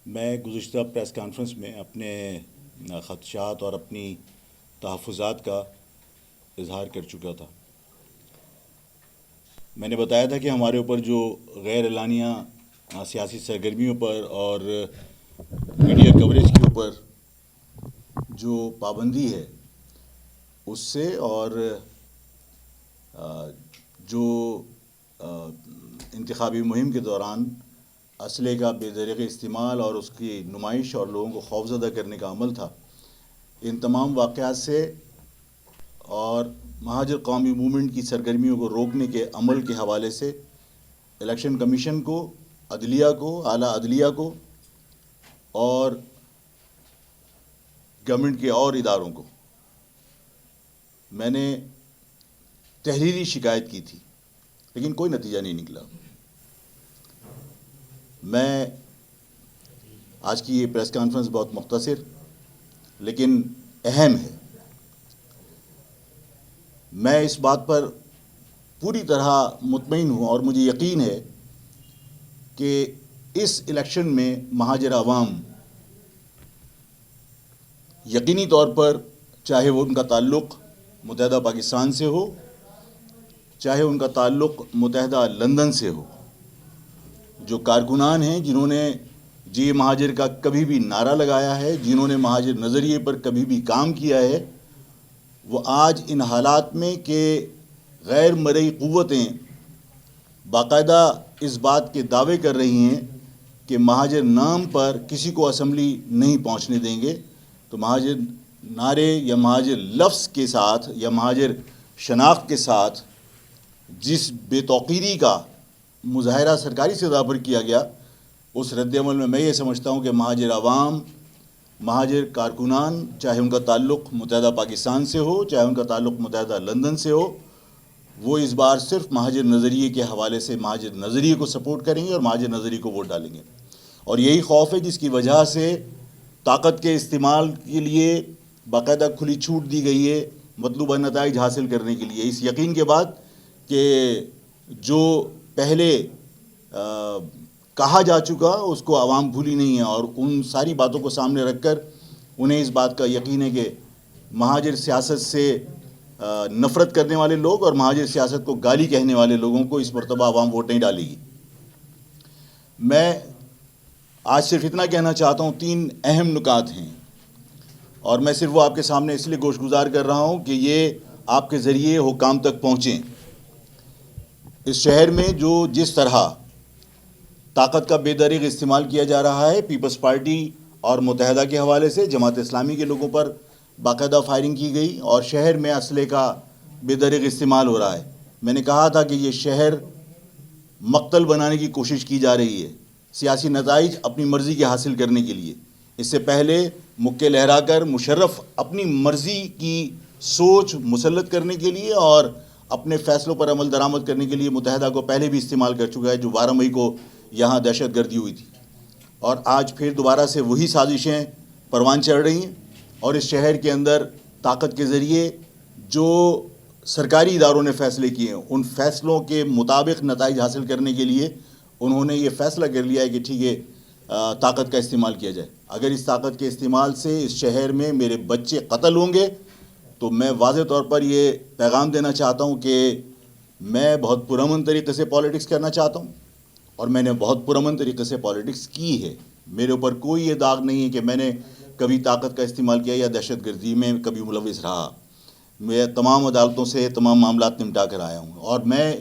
میں گزشتہ press conference میں اپنے خدشات اور اپنی تحفظات کا اظہار کر چکا تھا۔ میں نے بتایا تھا کہ ہمارے اوپر جو غیر اعلانیہ سیاسی سرگرمیوں پر اور میڈیا کوریج کے اوپر جو پابندی ہے اس سے اور جو انتخابی مہم کے دوران اسلحے کا بے دریغ استعمال اور اس کی نمائش اور لوگوں کو خوفزدہ کرنے کا عمل تھا، ان تمام واقعات سے اور مہاجر قومی موومنٹ کی سرگرمیوں کو روکنے کے عمل کے حوالے سے الیکشن کمیشن کو، عدلیہ کو، اعلیٰ عدلیہ کو اور گورنمنٹ کے اور اداروں کو میں نے تحریری شکایت کی تھی، لیکن کوئی نتیجہ نہیں نکلا۔ میں آج کی یہ پریس کانفرنس بہت مختصر لیکن اہم ہے۔ میں اس بات پر پوری طرح مطمئن ہوں اور مجھے یقین ہے کہ اس الیکشن میں مہاجر عوام یقینی طور پر، چاہے وہ ان کا تعلق متحدہ پاکستان سے ہو، چاہے ان کا تعلق متحدہ لندن سے ہو، جو کارکنان ہیں جنہوں نے جی مہاجر کا کبھی بھی نعرہ لگایا ہے، جنہوں نے مہاجر نظریے پر کبھی بھی کام کیا ہے، وہ آج ان حالات میں کہ غیر مرئی قوتیں باقاعدہ اس بات کے دعوے کر رہی ہیں کہ مہاجر نام پر کسی کو اسمبلی نہیں پہنچنے دیں گے، تو مہاجر نعرے یا مہاجر لفظ کے ساتھ یا مہاجر شناخت کے ساتھ جس بے توقیری کا مظاہرہ سرکاری سطح پر کیا گیا، اس رد عمل میں یہ سمجھتا ہوں کہ مہاجر عوام، مہاجر کارکنان، چاہے ان کا تعلق متحدہ پاکستان سے ہو، چاہے ان کا تعلق متحدہ لندن سے ہو، وہ اس بار صرف مہاجر نظریے کے حوالے سے مہاجر نظریے کو سپورٹ کریں گے اور مہاجر نظریے کو ووٹ ڈالیں گے۔ اور یہی خوف ہے جس کی وجہ سے طاقت کے استعمال کے لیے باقاعدہ کھلی چھوٹ دی گئی ہے مطلوبہ نتائج حاصل کرنے کے لیے، اس یقین کے بعد کہ جو پہلے کہا جا چکا اس کو عوام بھولی نہیں ہے، اور ان ساری باتوں کو سامنے رکھ کر انہیں اس بات کا یقین ہے کہ مہاجر سیاست سے نفرت کرنے والے لوگ اور مہاجر سیاست کو گالی کہنے والے لوگوں کو اس مرتبہ عوام ووٹ نہیں ڈالے گی۔ میں آج صرف اتنا کہنا چاہتا ہوں، 3 اہم نکات ہیں، اور میں صرف وہ آپ کے سامنے اس لیے گوش گزار کر رہا ہوں کہ یہ آپ کے ذریعے حکام تک پہنچیں۔ اس شہر میں جس طرح طاقت کا بے دریغ استعمال کیا جا رہا ہے، پیپلز پارٹی اور متحدہ کے حوالے سے جماعت اسلامی کے لوگوں پر باقاعدہ فائرنگ کی گئی اور شہر میں اسلحے کا بے دریغ استعمال ہو رہا ہے۔ میں نے کہا تھا کہ یہ شہر مقتل بنانے کی کوشش کی جا رہی ہے، سیاسی نتائج اپنی مرضی کے حاصل کرنے کے لیے۔ اس سے پہلے مکے لہرا کر مشرف اپنی مرضی کی سوچ مسلط کرنے کے لیے اور اپنے فیصلوں پر عمل درآمد کرنے کے لیے متحدہ کو پہلے بھی استعمال کر چکا ہے، جو 12 مئی کو یہاں دہشت گردی ہوئی تھی، اور آج پھر دوبارہ سے وہی سازشیں پروان چڑھ رہی ہیں، اور اس شہر کے اندر طاقت کے ذریعے جو سرکاری اداروں نے فیصلے کیے ہیں ان فیصلوں کے مطابق نتائج حاصل کرنے کے لیے انہوں نے یہ فیصلہ کر لیا ہے کہ ٹھیک ہے، طاقت کا استعمال کیا جائے۔ اگر اس طاقت کے استعمال سے اس شہر میں میرے بچے قتل ہوں گے تو میں واضح طور پر یہ پیغام دینا چاہتا ہوں کہ میں بہت پرامن طریقے سے پالیٹکس کرنا چاہتا ہوں، اور میں نے بہت پرامن طریقے سے پالیٹکس کی ہے۔ میرے اوپر کوئی یہ داغ نہیں ہے کہ میں نے کبھی طاقت کا استعمال کیا یا دہشت گردی میں کبھی ملوث رہا۔ میں تمام عدالتوں سے تمام معاملات نمٹا کر آیا ہوں، اور میں